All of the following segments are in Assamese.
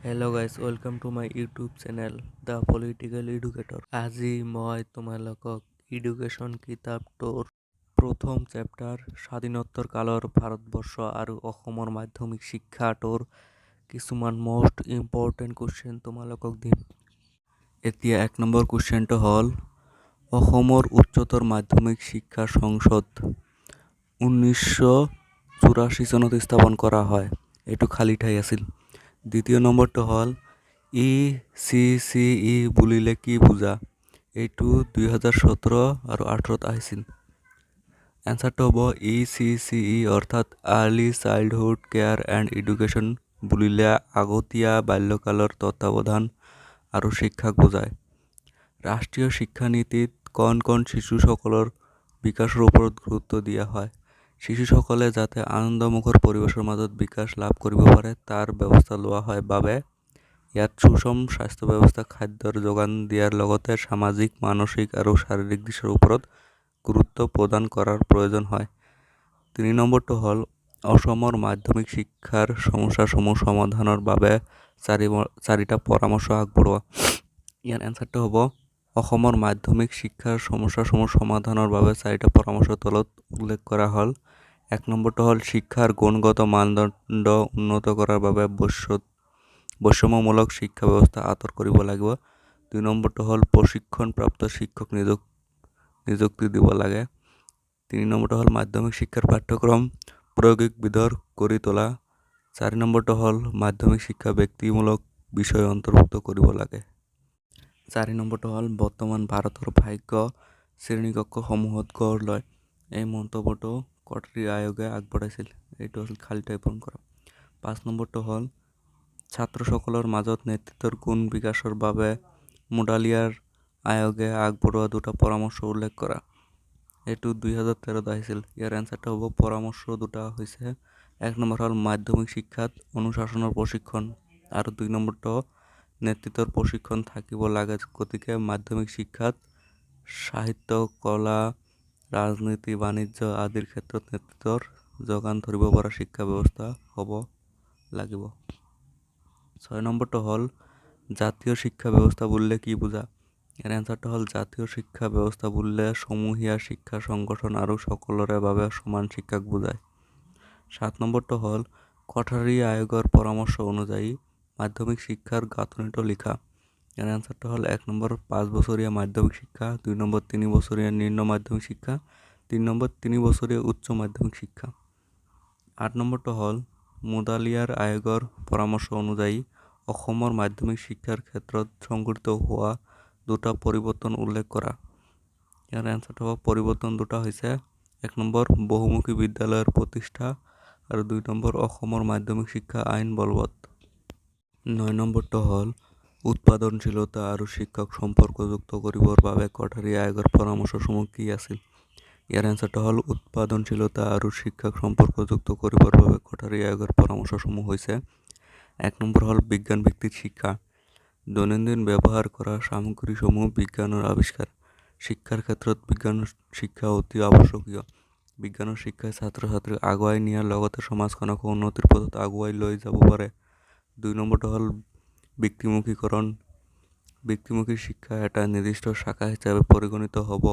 Hello' guys, welcome to my YouTube channel the political educator. আজি মই তোমালোকক এডুকেশ্যন কিতাপটোৰ প্ৰথম চেপ্টাৰ স্বাধীনোত্তৰ কালৰ ভাৰতবৰ্ষ আৰু অসমৰ মাধ্যমিক শিক্ষাটোৰ কিছুমান মষ্ট ইম্পৰ্টেণ্ট কুৱেশ্যন তোমালোকক দিম। এতিয়া 1 নম্বৰ কুৱেশ্যনটো হ'ল অসমৰ উচ্চতৰ মাধ্যমিক শিক্ষা সংসদ 1984 চনত স্থাপন কৰা হয়। এইটো খালী ঠাই আছিল। দ্বিতীয় নম্বৰটো হ'ল ECCE বুলিলে কি বুজা? এইটো 2017 আৰু 2018 আহিছিল। এনচাৰটো হ'ব ECCE অৰ্থাৎ early childhood care and education বুলিলে আগতীয়া বাল্যকালৰ তত্ত্বাৱধান আৰু শিক্ষাক বুজায়। ৰাষ্ট্ৰীয় শিক্ষানীতিত কণ শিশুসকলৰ বিকাশৰ ওপৰত গুৰুত্ব দিয়া হয়। শিশুসকলে যাতে আনন্দমুখৰ পৰিৱেশৰ মাজত বিকাশ লাভ কৰিব পাৰে তাৰ ব্যৱস্থা লোৱা হয় বাবে ইয়াত সুষম স্বাস্থ্য ব্যৱস্থা, খাদ্যৰ যোগান দিয়াৰ লগতে সামাজিক, মানসিক আৰু শাৰীৰিক দিশৰ ওপৰত গুৰুত্ব প্ৰদান কৰাৰ প্ৰয়োজন হয়। 3 নম্বৰটো হ'ল অসমৰ মাধ্যমিক শিক্ষাৰ সমস্যাসমূহ সমাধানৰ বাবে চাৰিটা পৰামৰ্শ আগবঢ়োৱা। ইয়াৰ এনচাৰটো হ'ব অসমৰ মাধ্যমিক শিক্ষাৰ সমস্যাসমূহ সমাধানৰ বাবে 4টা পৰামৰ্শৰ তলত উল্লেখ কৰা হ'ল। 1 নম্বৰটো হ'ল শিক্ষাৰ গুণগত মানদণ্ড উন্নত কৰাৰ বাবে বৈষম্যমূলক শিক্ষা ব্যৱস্থা আঁতৰ কৰিব লাগিব। 2 নম্বৰটো হ'ল প্ৰশিক্ষণপ্ৰাপ্ত শিক্ষক নিযুক্তি দিব লাগে। 3 নম্বৰটো হ'ল মাধ্যমিক শিক্ষাৰ পাঠ্যক্ৰম প্ৰয়োগবিধৰ কৰি তোলা। 4 নম্বৰটো হ'ল মাধ্যমিক শিক্ষা ব্যক্তিমূলক বিষয় অন্তৰ্ভুক্ত কৰিব লাগে। 4 নম্বৰটো হ'ল বৰ্তমান ভাৰতৰ ভাগ্য শ্ৰেণীকক্ষসমূহত গঢ় লয়। এই মন্তব্যটো কটাৰী আয়োগে আগবঢ়াইছিল। এইটো আছিল খালী ঠাই পূৰণ কৰা। 5 নম্বৰটো হ'ল ছাত্ৰসকলৰ মাজত নেতৃত্বৰ গুণ বিকাশৰ বাবে মুডালিয়াৰ আয়োগে আগবঢ়োৱা 2টা পৰামৰ্শ উল্লেখ কৰা। এইটো 2013 আহিছিল। ইয়াৰ এনচাৰটো হ'ব পৰামৰ্শ 2টা হৈছে 1 নম্বৰ হ'ল মাধ্যমিক শিক্ষাত অনুশাসনৰ প্ৰশিক্ষণ আৰু 2 নম্বৰটো নেতৃত্বৰ প্ৰশিক্ষণ থাকিব লাগে। গতিকে মাধ্যমিক শিক্ষাত সাহিত্য, কলা, ৰাজনীতি, বাণিজ্য আদিৰ ক্ষেত্ৰত নেতৃত্বৰ যোগান ধৰিব পৰা শিক্ষা ব্যৱস্থা হ'ব লাগিব। 6 নম্বৰটো হ'ল জাতীয় শিক্ষা ব্যৱস্থা বুলিলে কি বুজা? ইয়াৰ এনচাৰটো হ'ল জাতীয় শিক্ষা ব্যৱস্থা বুলিলে সমূহীয়া শিক্ষা সংগঠন আৰু সকলোৰে বাবে সমান শিক্ষাক বুজায়। 7 নম্বৰটো হ'ল কটাৰী আয়োগৰ পৰামৰ্শ অনুযায়ী মাধ্যমিক শিক্ষাৰ গাঁথনিটো লিখা। ইয়াৰ এনচাৰটো হ'ল 1 নম্বৰ 5 বছৰীয়া মাধ্যমিক শিক্ষা, 2 নম্বৰ 3 বছৰীয়া নিম্ন মাধ্যমিক শিক্ষা, 3 নম্বৰ 3 বছৰীয়া উচ্চ মাধ্যমিক শিক্ষা। 8 নম্বৰটো হ'ল মুডালিয়াৰ আয়োগৰ পৰামৰ্শ অনুযায়ী অসমৰ মাধ্যমিক শিক্ষাৰ ক্ষেত্ৰত সংঘটিত হোৱা 2টা পৰিৱৰ্তন উল্লেখ কৰা। ইয়াৰ এনচাৰটো হ'ব পৰিৱৰ্তন 2টা হৈছে 1 নম্বৰ বহুমুখী বিদ্যালয়ৰ প্ৰতিষ্ঠা আৰু 2 নম্বৰ অসমৰ মাধ্যমিক শিক্ষা আইন বলবৎ। 9 নম্বৰটো হ'ল উৎপাদনশীলতা আৰু শিক্ষক সম্পৰ্কযুক্ত কৰিবৰ বাবে কটাৰী আয়োগৰ পৰামৰ্শসমূহ কি আছিল? ইয়াৰ এনচাৰটো হ'ল উৎপাদনশীলতা আৰু শিক্ষক সম্পৰ্কযুক্ত কৰিবৰ বাবে কটাৰী আয়োগৰ পৰামৰ্শসমূহ হৈছে 1 নম্বৰ হ'ল বিজ্ঞান ভিত্তিক শিক্ষা, দৈনন্দিন ব্যৱহাৰ কৰা সামগ্ৰীসমূহ বিজ্ঞানৰ আৱিষ্কাৰ। শিক্ষাৰ ক্ষেত্ৰত বিজ্ঞান শিক্ষা অতি আৱশ্যকীয়। বিজ্ঞানৰ শিক্ষাই ছাত্ৰ ছাত্ৰীক আগুৱাই নিয়াৰ লগতে সমাজখনকো উন্নতিৰ পথত আগুৱাই লৈ যাব পাৰে। 2 নম্বৰটো হ'ল ব্যক্তিমুখীকৰণ। ব্যক্তিমুখী শিক্ষা এটা নিৰ্দিষ্ট শাখা হিচাপে পৰিগণিত হ'ব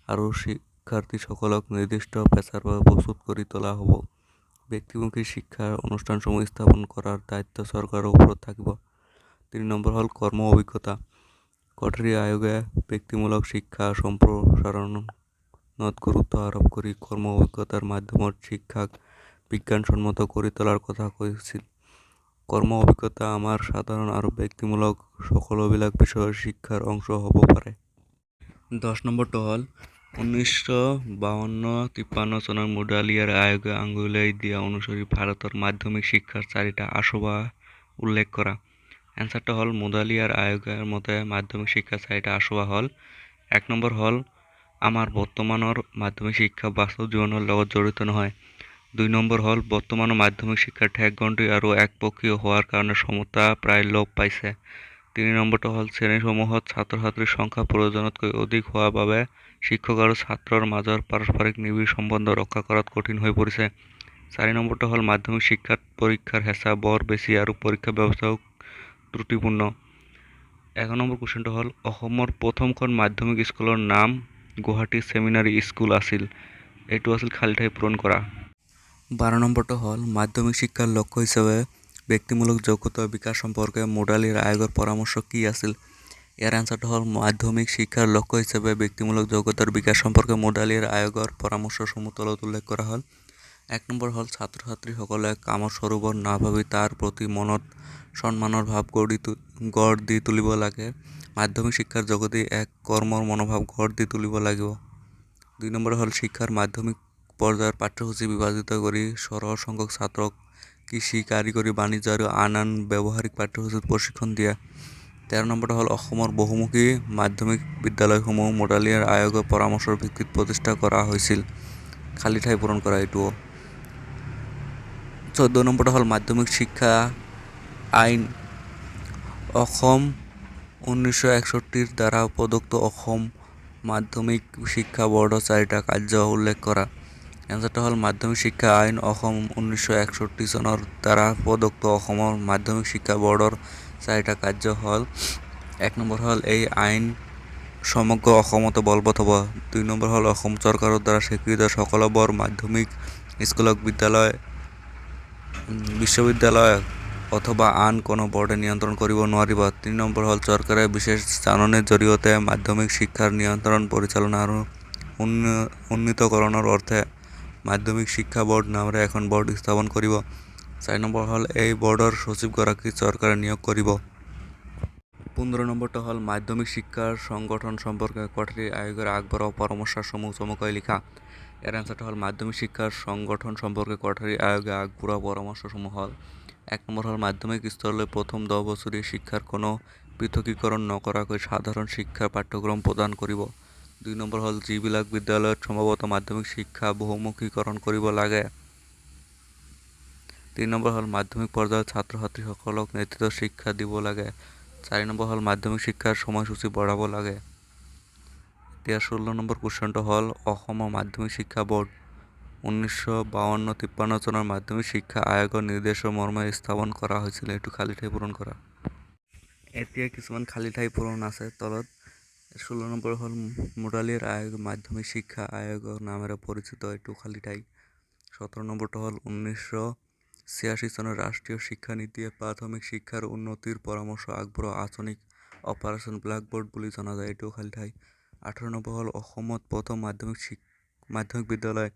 আৰু শিক্ষাৰ্থীসকলক নিৰ্দিষ্ট পেছাৰ বাবে প্ৰস্তুত কৰি তোলা হ'ব। ব্যক্তিমুখী শিক্ষাৰ অনুষ্ঠানসমূহ স্থাপন কৰাৰ দায়িত্ব চৰকাৰৰ ওপৰত থাকিব। 3 নম্বৰ হ'ল কৰ্ম অভিজ্ঞতা। কটাৰী আয়োগে ব্যক্তিমূলক শিক্ষা সম্প্ৰসাৰণত গুৰুত্ব আৰোপ কৰি কৰ্ম অভিজ্ঞতাৰ মাধ্যমত শিক্ষাক বিজ্ঞানসন্মত কৰি তোলাৰ কথা কৈছিল। কৰ্ম অভিজ্ঞতা আমাৰ সাধাৰণ আৰু ব্যক্তিমূলক সকলোবিলাক বিষয়ৰ শিক্ষাৰ অংশ হ'ব পাৰে। 10 নম্বৰটো হ'ল 1952-53 চনৰ মুডালিয়াৰ আয়োগে আঙুলিয়াই দিয়া অনুসৰি ভাৰতৰ মাধ্যমিক শিক্ষাৰ 4টা আঁচোৱা উল্লেখ কৰা। এনচাৰটো হ'ল মুডালিয়াৰ আয়োগৰ মতে মাধ্যমিক শিক্ষাৰ 4টা আঁচোৱা হ'ল 1 নম্বৰ হ'ল আমাৰ বৰ্তমানৰ মাধ্যমিক শিক্ষা বাস্তৱ জীৱনৰ লগত জড়িত নহয়। 2 নম্বৰ হ'ল বৰ্তমানৰ মাধ্যমিক শিক্ষাৰ ঠেকগণ্ডি আৰু একপক্ষীয় হোৱাৰ কাৰণে সমতা প্ৰায় লোপ পাইছে। 3 নম্বৰটো হ'ল শ্ৰেণীসমূহত ছাত্ৰ ছাত্ৰীৰ সংখ্যা প্ৰয়োজনতকৈ অধিক হোৱা বাবে শিক্ষক আৰু ছাত্ৰৰ মাজৰ পাৰস্পৰিক নিবিড় সম্বন্ধ ৰক্ষা কৰাত কঠিন হৈ পৰিছে। 4 নম্বৰটো হ'ল মাধ্যমিক শিক্ষাত পৰীক্ষাৰ হেঁচা বৰ বেছি আৰু পৰীক্ষা ব্যৱস্থাও ত্ৰুটিপূৰ্ণ। 11 নম্বৰ কুৱেশ্যনটো হ'ল অসমৰ প্ৰথমখন মাধ্যমিক স্কুলৰ নাম গুৱাহাটী ছেমিনাৰী স্কুল আছিল। এইটো আছিল খালী ঠাই পূৰণ কৰা। 12 নম্বৰটো হ'ল মাধ্যমিক শিক্ষাৰ লক্ষ্য হিচাপে ব্যক্তিমূলক যোগ্যতা বিকাশ সম্পৰ্কে মোডালিৰ আয়োগৰ পৰামৰ্শ কি আছিল? ইয়াৰ এনচাৰটো হ'ল মাধ্যমিক শিক্ষাৰ লক্ষ্য হিচাপে ব্যক্তিমূলক যোগ্যতাৰ বিকাশ সম্পৰ্কে মোডালিৰ আয়োগৰ পৰামৰ্শসমূহ তলত উল্লেখ কৰা হ'ল। 1 নম্বৰ হ'ল ছাত্ৰ ছাত্ৰীসকলে কামৰ স্বৰূপত নাভাবি তাৰ প্ৰতি মনত সন্মানৰ ভাৱ গঢ় দি তুলিব লাগে। মাধ্যমিক শিক্ষাৰ যোগেদি এক কৰ্মৰ মনোভাৱ গঢ় দি তুলিব লাগিব। 2 নম্বৰ হ'ল শিক্ষাৰ মাধ্যমিক পৰ্যায়ৰ পাঠ্যসূচী বিভাজিত কৰি সৰহ সংখ্যক ছাত্ৰক কৃষি, কাৰিকৰী, বাণিজ্য আৰু আন ব্যৱহাৰিক পাঠ্যসূচীত প্ৰশিক্ষণ দিয়া। 13 নম্বৰটো হ'ল অসমৰ বহুমুখী মাধ্যমিক বিদ্যালয়সমূহ মোডালিৰ আয়োগৰ পৰামৰ্শৰ ভিত্তিত প্ৰতিষ্ঠা কৰা হৈছিল। খালী ঠাই পূৰণ কৰা এইটো। 14 নম্বৰটো হ'ল মাধ্যমিক শিক্ষা আইন অসম 1961 দ্বাৰা প্ৰদত্ত অসম মাধ্যমিক শিক্ষা বৰ্ডৰ 4টা কাৰ্য উল্লেখ কৰা। এনচাৰটো হ'ল মাধ্যমিক শিক্ষা আইন অসম 1961 চনৰ দ্বাৰা প্ৰদত্ত অসমৰ মাধ্যমিক শিক্ষা বৰ্ডৰ 4টা কাৰ্য হ'ল 1 নম্বৰ হ'ল এই আইন সমগ্ৰ অসমতে বলবৎ হ'ব। 2 নম্বৰ হ'ল অসম চৰকাৰৰ দ্বাৰা স্বীকৃত সকলোবোৰ মাধ্যমিক স্কুলক বিশ্ববিদ্যালয় অথবা আন কোনো বৰ্ডে নিয়ন্ত্ৰণ কৰিব নোৱাৰিব। 3 নম্বৰ হ'ল চৰকাৰে বিশেষ জাননীৰ জৰিয়তে মাধ্যমিক শিক্ষাৰ নিয়ন্ত্ৰণ, পৰিচালনা আৰু উন্নীতকৰণৰ অৰ্থে মাধ্যমিক শিক্ষা বৰ্ড নামেৰে এখন বৰ্ড স্থাপন কৰিব। 4 নম্বৰ হ'ল এই বৰ্ডৰ সচিবগৰাকী চৰকাৰে নিয়োগ কৰিব। 15 নম্বৰটো হ'ল মাধ্যমিক শিক্ষাৰ সংগঠন সম্পৰ্কে কোঠাৰী আয়োগৰ আগবঢ়োৱা পৰামৰ্শসমূহ চমুকৈ লিখা। ইয়াৰ এনচাৰটো হ'ল মাধ্যমিক শিক্ষাৰ সংগঠন সম্পৰ্কে কোঠাৰী আয়োগে আগবঢ়োৱা পৰামৰ্শসমূহ হ'ল 1 নম্বৰ হ'ল মাধ্যমিক স্তৰলৈ প্ৰথম 10 বছৰীয়া শিক্ষাৰ কোনো পৃথকীকৰণ নকৰাকৈ সাধাৰণ শিক্ষাৰ পাঠ্যক্ৰম প্ৰদান কৰিব। 2 নম্বৰ হ'ল যিবিলাক বিদ্যালয়ত সম্ভৱতঃ মাধ্যমিক শিক্ষা বহুমুখীকৰণ কৰিব লাগে। 3 নম্বৰ হ'ল মাধ্যমিক পৰ্যায়ত ছাত্ৰ ছাত্ৰীসকলক নেতৃত্ব শিক্ষা দিব লাগে। 4 নম্বৰ হ'ল মাধ্যমিক শিক্ষাৰ সময়সূচী বঢ়াব লাগে। এতিয়া 16 নম্বৰ কুৱেশ্যনটো হ'ল অসমৰ মাধ্যমিক শিক্ষা বৰ্ড 1952-53 চনৰ মাধ্যমিক শিক্ষা আয়োগৰ নিৰ্দেশৰ মৰ্মে স্থাপন কৰা হৈছিল। এইটো খালী ঠাই পূৰণ কৰা। এতিয়া কিছুমান খালী ঠাই পূৰণ আছে তলত। 16 নম্বৰ হ'ল মোডালিৰ আয়োগ মাধ্যমিক শিক্ষা আয়োগৰ নামেৰে পৰিচিত। এইটো খালী ঠাই। 17 নম্বৰটো হ'ল 1986 চনৰ ৰাষ্ট্ৰীয় শিক্ষা নীতিয়ে প্ৰাথমিক শিক্ষাৰ উন্নতিৰ পৰামৰ্শ আগবঢ়োৱা আঁচনিক অপাৰেচন ব্লেকবৰ্ড বুলি জনা যায়। এইটো খালী ঠাই। 18 নম্বৰ হ'ল অসমত প্ৰথম মাধ্যমিক বিদ্যালয়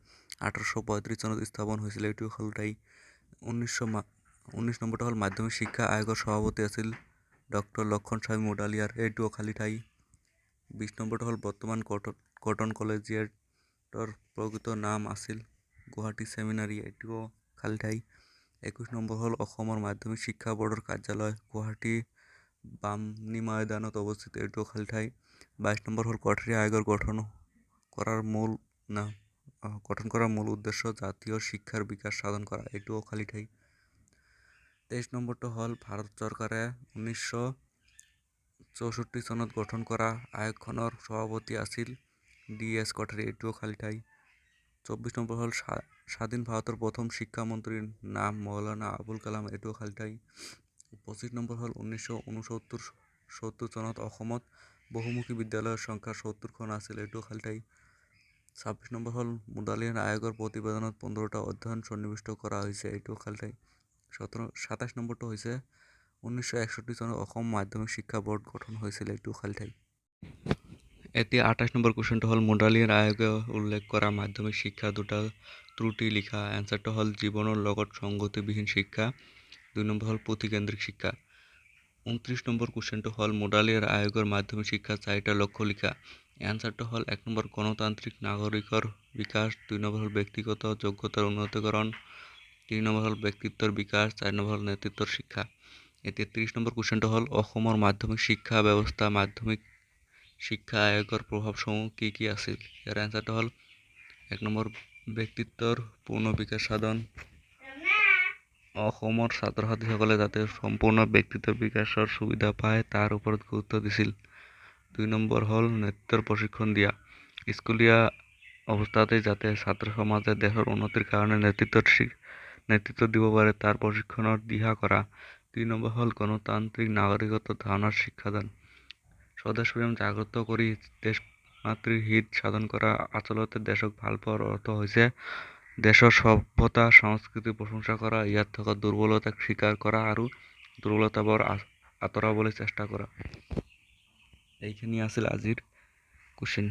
1835 চনত স্থাপন হৈছিল। এইটো খালী ঠাই। 19 নম্বৰটো হ'ল মাধ্যমিক শিক্ষা আয়োগৰ সভাপতি আছিল ডক্টৰ লক্ষণস্বামী মোডালিয়াৰ। এইটোও খালী ঠাই। 20 নম্বৰটো হ'ল বৰ্তমান কটন কলেজিয়েটৰ প্ৰকৃত নাম আছিল গুৱাহাটী ছেমিনাৰী। এইটোও খালী ঠাই। 21 নম্বৰ হ'ল অসমৰ মাধ্যমিক শিক্ষা বৰ্ডৰ কাৰ্যালয় গুৱাহাটী বামনী ময়দানত অৱস্থিত। এইটোও খালী ঠাই। 22 নম্বৰ হ'ল কোঠাৰী আয়োগৰ গঠন কৰাৰ মূল উদ্দেশ্য জাতীয় শিক্ষাৰ বিকাশ সাধন কৰা। এইটোও খালী ঠাই। 23 নম্বৰটো হ'ল ভাৰত চৰকাৰে 1964 চনত গঠন কৰা আয়োগখনৰ সভাপতি আছিল D.S. কোঠাৰী। এইটোও খালী ঠাই। 24 নম্বৰ হ'ল স্বাধীন ভাৰতৰ প্ৰথম শিক্ষামন্ত্ৰীৰ নাম মৌলানা আবুল কালাম। এইটোও খালী ঠাই। 25 নম্বৰ হ'ল 1969-70 চনত অসমত বহুমুখী বিদ্যালয়ৰ সংখ্যা 70খন আছিল। এইটোও খালী ঠাই। 26 নম্বৰ হ'ল মোডালিৰ আয়োগৰ প্ৰতিবেদনত 15টা অধ্যয়ন সন্নিৱিষ্ট কৰা হৈছে। এইটোও খালী ঠাই। 27 নম্বৰটো হৈছে 1961 চনত অসম মাধ্যমিক শিক্ষা বৰ্ড গঠন হৈছিল। এইটোও খালী ঠাই। এতিয়া 28 নম্বৰ কুৱেশ্যনটো হ'ল মোডালিৰ আয়োগে উল্লেখ কৰা মাধ্যমিক শিক্ষা দুটা ত্ৰুটি লিখা। এনচাৰটো হ'ল জীৱনৰ লগত সংগতিবিহীন শিক্ষা। 2 নম্বৰ হ'ল পুথিকেন্দ্ৰিক শিক্ষা। 29 নম্বৰ কুৱেশ্যনটো হ'ল মোডালিৰ আয়োগৰ মাধ্যমিক শিক্ষাৰ 4টা লক্ষ্য লিখা। এনচাৰটো হ'ল 1 নম্বৰ গণতান্ত্ৰিক নাগৰিকৰ বিকাশ। 2 নম্বৰ হ'ল ব্যক্তিগত যোগ্যতাৰ উন্নীতকৰণ। 3 নম্বৰ হ'ল ব্যক্তিত্বৰ বিকাশ। 4 নম্বৰ হ'ল নেতৃত্বৰ শিক্ষা। এতিয়া 30 নম্বৰ কুৱেশ্যনটো হ'ল অসমৰ মাধ্যমিক শিক্ষা ব্যৱস্থা মাধ্যমিক শিক্ষা আয়োগৰ প্ৰভাৱসমূহ কি কি আছিল? ইয়াৰ এনচাৰটো হ'ল 1 নম্বৰ ব্যক্তিত্বৰ পূৰ্ণ বিকাশ সাধন। অসমৰ ছাত্ৰ ছাত্ৰীসকলে যাতে সম্পূৰ্ণ ব্যক্তিত্ব বিকাশৰ সুবিধা পায় তাৰ ওপৰত গুৰুত্ব দিছিল। 2 নম্বৰ হ'ল নেতৃত্বৰ প্ৰশিক্ষণ দিয়া। স্কুলীয়া অৱস্থাতেই যাতে ছাত্ৰ সমাজে দেশৰ উন্নতিৰ কাৰণে নেতৃত্ব দিব পাৰে তাৰ প্ৰশিক্ষণৰ দিহা কৰা। 2 নম্বৰ হ'ল গণতান্ত্ৰিক নাগৰিকত্বৰ ধাৰণাৰ শিক্ষাদান। স্বদেশপ্ৰেম জাগ্ৰত কৰি দেশ মাতৃৰ হিত সাধন কৰা। আচলতে দেশক ভাল পোৱাৰ অৰ্থ হৈছে দেশৰ সভ্যতা সংস্কৃতিৰ প্ৰশংসা কৰা, ইয়াত থকা দুৰ্বলতাক স্বীকাৰ কৰা আৰু দুৰ্বলতাবোৰ আঁতৰাবলৈ চেষ্টা কৰা। এইখিনি আছিল আজিৰ কুৱেশ্যন।